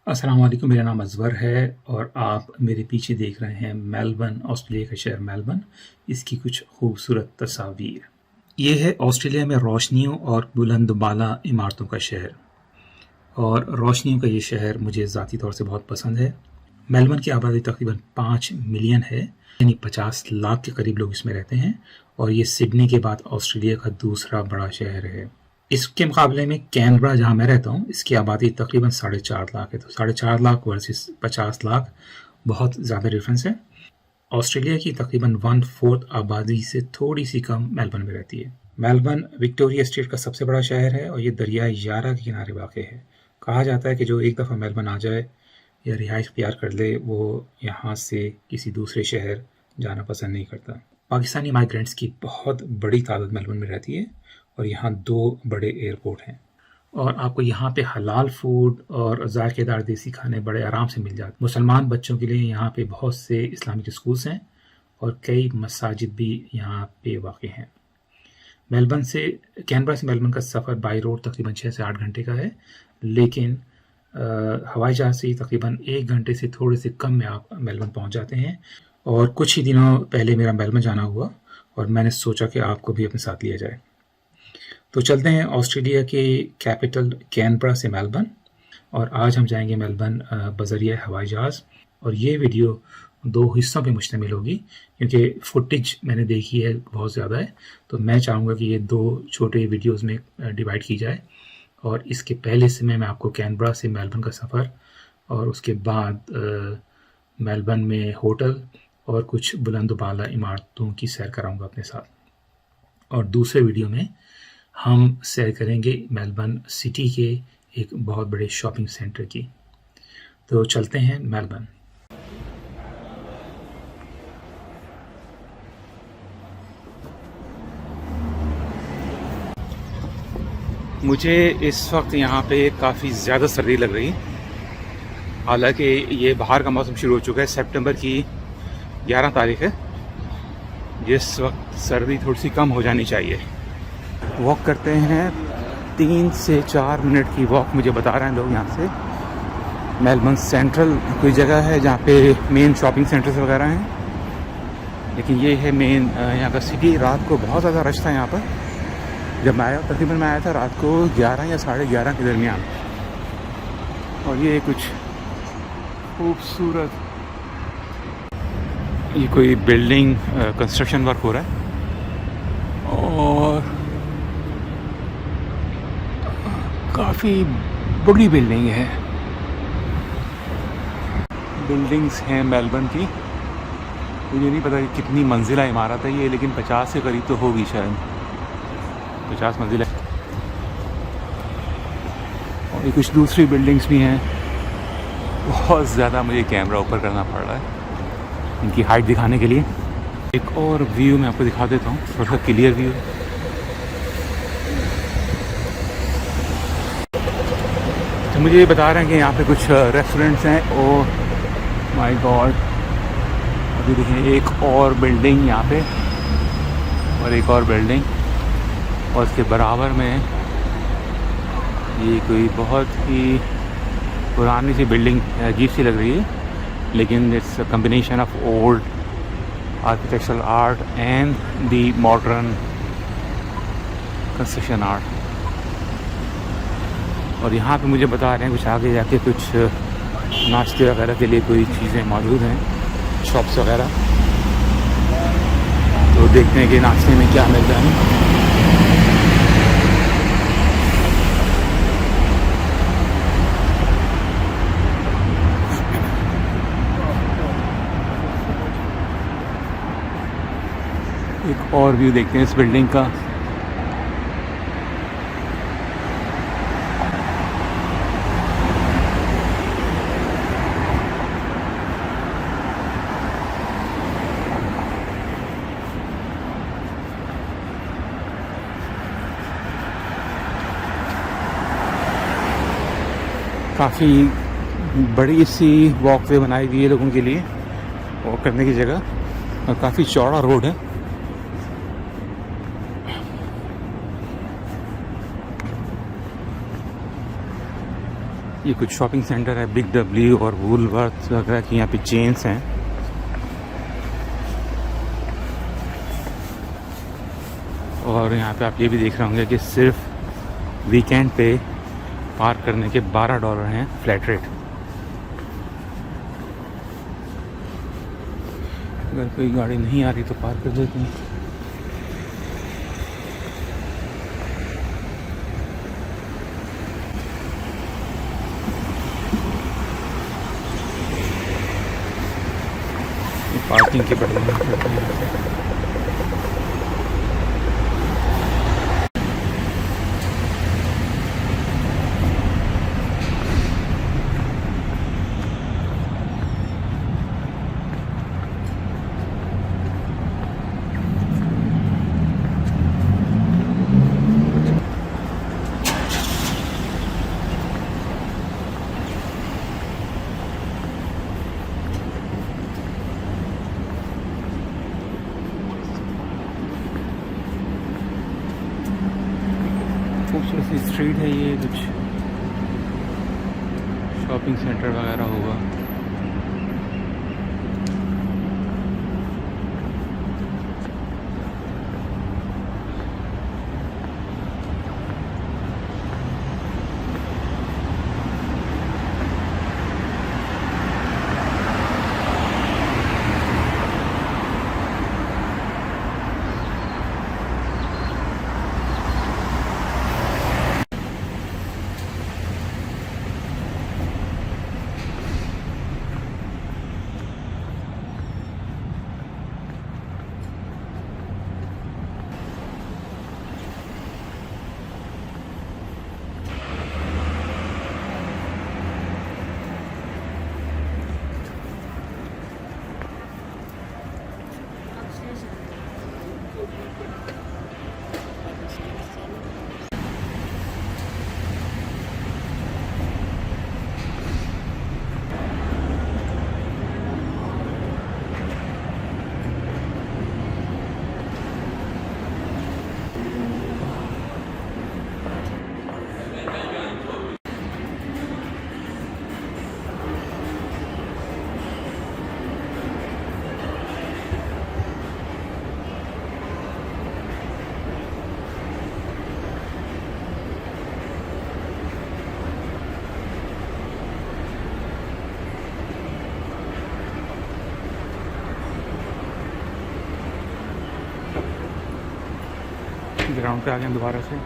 अस्सलाम वालेकुम, मेरा नाम अज़वर है और आप मेरे पीछे देख रहे हैं मेलबर्न, ऑस्ट्रेलिया का शहर मेलबर्न। इसकी कुछ खूबसूरत तस्वीर। ये है ऑस्ट्रेलिया में रोशनियों और बुलंद बाला इमारतों का शहर, और रोशनियों का ये शहर मुझे ज़ाती तौर से बहुत पसंद है। मेलबर्न की आबादी तकरीबन 5 मिलियन है, यानी 50 लाख के करीब लोग इसमें रहते हैं, और ये सिडनी के बाद ऑस्ट्रेलिया का दूसरा बड़ा शहर है। इसके मुकाबले में कैनबरा, जहाँ मैं रहता हूँ, इसकी आबादी तकरीबन 4.5 लाख है। तो 4.5 लाख वर्सेस 50 लाख, बहुत ज़्यादा डिफरेंस है। ऑस्ट्रेलिया की तकरीबन 1/4 आबादी से थोड़ी सी कम मेलबर्न में रहती है। मेलबर्न विक्टोरिया स्टेट का सबसे बड़ा शहर है और ये दरियाए यारा के किनारे वाक़ है। कहा जाता है कि जो एक दफ़ा मेलबर्न आ जाए या रिहाइश इख्तियार कर ले, वो यहाँ से किसी दूसरे शहर जाना पसंद नहीं करता। पाकिस्तानी माइग्रेंट्स की बहुत बड़ी तादाद मेलबर्न में रहती है और यहाँ 2 बड़े एयरपोर्ट हैं, और आपको यहाँ पे हलाल फूड और ज़ायकेदार देसी खाने बड़े आराम से मिल जाते हैं। मुसलमान बच्चों के लिए यहाँ पे बहुत से इस्लामिक स्कूल्स हैं और कई मसाजिद भी यहाँ पे वाक़ हैं। मेलबर्न से कैनबरा से मेलबर्न का सफ़र बाई रोड तकरीबन 6 से 8 घंटे का है, लेकिन हवाई जहाज़ से तकरीबन 1 घंटे से थोड़े से कम में आप मेलबर्न पहुँच जाते हैं। और कुछ ही दिनों पहले मेरा मेलबर्न जाना हुआ और मैंने सोचा कि आपको भी अपने साथ लिया जाए। तो चलते हैं ऑस्ट्रेलिया के कैपिटल कैनबरा से मेलबर्न, और आज हम जाएंगे मेलबर्न बज़रिया हवाई जहाज़। और ये वीडियो 2 हिस्सों पे मुश्तमिल होगी, क्योंकि फुटेज मैंने देखी है बहुत ज़्यादा है, तो मैं चाहूँगा कि ये 2 छोटे वीडियोज़ में डिवाइड की जाए। और इसके पहले से मैं आपको कैनबरा से मेलबर्न का सफ़र, और उसके बाद मेलबर्न में होटल और कुछ बुलंद बाला इमारतों की सैर कराऊंगा अपने साथ। और दूसरे वीडियो में हम सैर करेंगे मेलबर्न सिटी के एक बहुत बड़े शॉपिंग सेंटर की। तो चलते हैं मेलबर्न। मुझे इस वक्त यहाँ पे काफ़ी ज़्यादा सर्दी लग रही है, हालांकि ये बाहर का मौसम शुरू हो चुका है। सितंबर की 11 तारीख है, जिस वक्त सर्दी थोड़ी सी कम हो जानी चाहिए। वॉक करते हैं, 3 से 4 मिनट की वॉक मुझे बता रहे हैं लोग। यहाँ से मेलबर्न सेंट्रल कोई जगह है जहाँ पे मेन शॉपिंग सेंटर्स वगैरह हैं, लेकिन ये है मेन यहाँ का सिटी। रात को बहुत ज़्यादा रश था यहाँ पर जब मैं आया, तकरीबन मैं आया था रात को 11 या 11:30 के दरमियान। और ये कुछ खूबसूरत, ये कोई बिल्डिंग कंस्ट्रक्शन वर्क हो रहा है, और काफ़ी बड़ी बिल्डिंग है। बिल्डिंग्स हैं मेलबर्न की, मुझे नहीं पता कि कितनी मंजिला इमारत है ये, लेकिन 50 के करीब तो होगी शायद, 50 मंजिला। और ये कुछ दूसरी बिल्डिंग्स भी हैं। बहुत ज़्यादा मुझे कैमरा ऊपर करना पड़ रहा है इनकी हाइट दिखाने के लिए। एक और व्यू मैं आपको दिखा देता हूँ, थोड़ा क्लियर व्यू। तो मुझे ये बता रहे हैं कि यहाँ पे कुछ रेस्टोरेंट्स हैं। ओह माय गॉड, अभी देखिए एक और बिल्डिंग यहाँ पे, और एक और बिल्डिंग, और उसके बराबर में ये कोई बहुत ही पुरानी सी बिल्डिंग, अजीब सी लग रही है, लेकिन it's a combination of old architectural art and the modern construction art. और यहाँ पे मुझे बता रहे हैं कुछ आगे जाके कुछ नाश्ते वगैरह के लिए कोई चीज़ें मौजूद हैं, शॉप्स वगैरह। तो देखते हैं कि नाश्ते में क्या मिलता है। एक और व्यू देखते हैं इस बिल्डिंग का। काफ़ी बड़ी सी वॉकवे बनाई हुई है लोगों के लिए वॉक करने की जगह, और काफ़ी चौड़ा रोड है। ये कुछ शॉपिंग सेंटर है, बिग डब्ल्यू और वूलवर्थ वगैरह की यहाँ पे चेन्स हैं। और यहाँ पे आप ये भी देख रहे होंगे कि सिर्फ वीकेंड पे पार्क करने के $12 हैं फ्लैट रेट। अगर कोई गाड़ी नहीं आ रही तो पार्क कर देते हैं। पार्किंग के बढ़िया खूबसूरत सी स्ट्रीट है ये, कुछ शॉपिंग सेंटर वगैरह होगा। ग्राउंड पे आ गए दोबारा से।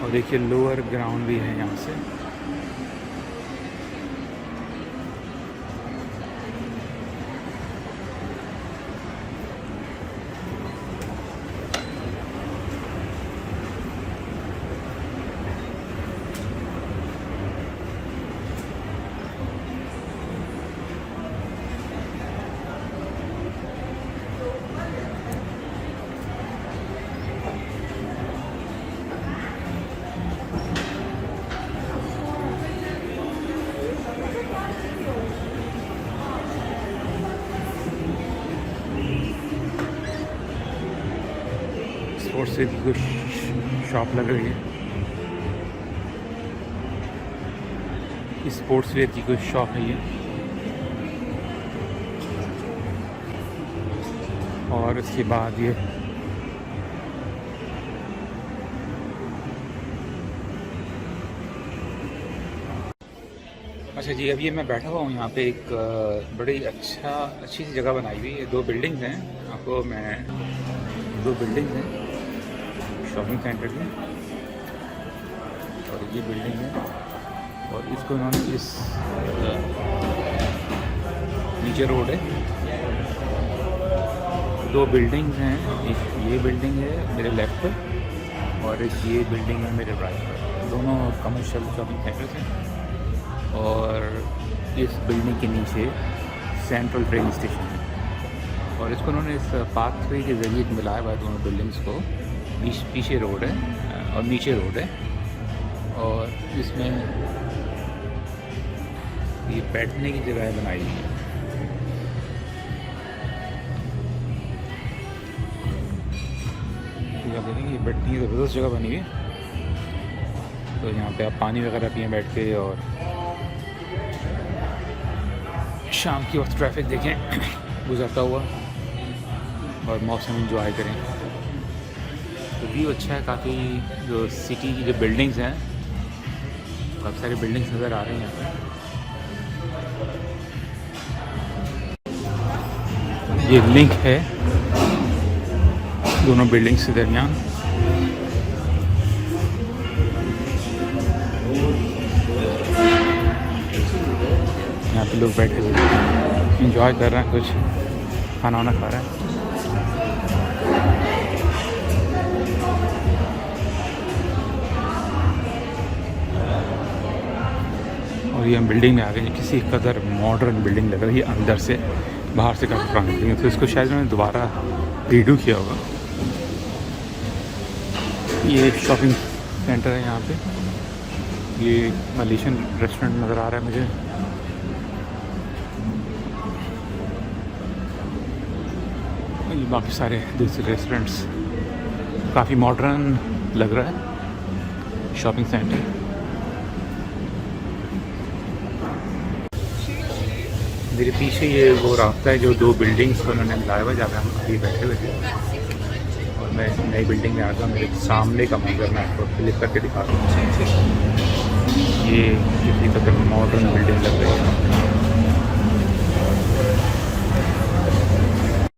और देखिए लोअर ग्राउंड भी है यहाँ से। स्पोर्ट्स की कुछ शॉप लग रही है, स्पोर्ट्स वेयर की कोई शॉप है ये। और उसके बाद ये अच्छा जी, अभी मैं बैठा हुआ हूँ यहाँ पे एक बड़ी अच्छी सी जगह बनाई हुई है। 2 बिल्डिंग्स हैं, आपको मैं 2 बिल्डिंग्स हैं शॉपिंग सेंटर की, और ये बिल्डिंग है और इसको उन्होंने इस नीचे रोड है, 2 बिल्डिंग्स हैं, एक ये बिल्डिंग है मेरे लेफ़्ट पर और एक ये बिल्डिंग है मेरे राइट पर। दोनों कमर्शियल शॉपिंग सेंटर्स हैं और इस बिल्डिंग के नीचे सेंट्रल ट्रेन स्टेशन है और इसको उन्होंने इस पाथवे के ज़रिए मिलाया हुआ है दोनों बिल्डिंग्स को। पीछे रोड है और नीचे रोड है और इसमें ये बैठने की जगह बनाई हुई है। तो आप देखेंगे बैठने की ज़बरदस्त जगह बनी हुई है। तो यहाँ पे आप पानी वगैरह पिए बैठ के और शाम की वक्त ट्रैफिक देखें गुजरता हुआ और मौसम इंजॉय करें। तो व्यू अच्छा है काफ़ी। जो सिटी की जो बिल्डिंग्स हैं, काफ़ी सारी बिल्डिंग्स नज़र आ रही हैं यहाँ पे। ये लिंक है दोनों बिल्डिंग्स के दरमियान। यहाँ पे लोग बैठे हुए इंजॉय कर रहे हैं, कुछ खाना वाना खा रहे हैं। और ये हम बिल्डिंग में आ गए, किसी कदर मॉडर्न बिल्डिंग लग रही है अंदर से, बाहर से काफ़ी पुरानी बिल्डिंग है। तो इसको शायद उन्होंने दोबारा रीडू किया होगा। ये शॉपिंग सेंटर है यहाँ पे। ये मलेशियन रेस्टोरेंट नज़र आ रहा है मुझे। बाकी सारे दूसरे रेस्टोरेंट्स, काफ़ी मॉडर्न लग रहा है शॉपिंग सेंटर। मेरे पीछे ये वो रास्ता है जो 2 बिल्डिंग्स को उन्होंने मिलाया हुआ, जहाँ पे हम अभी बैठे हुए थे। और मैं नई बिल्डिंग में आ गया। मेरे सामने का मंजर मैं आपको क्लिक करके दिखा रहा हूँ। ये किसी तरह मॉडर्न बिल्डिंग लग रही है।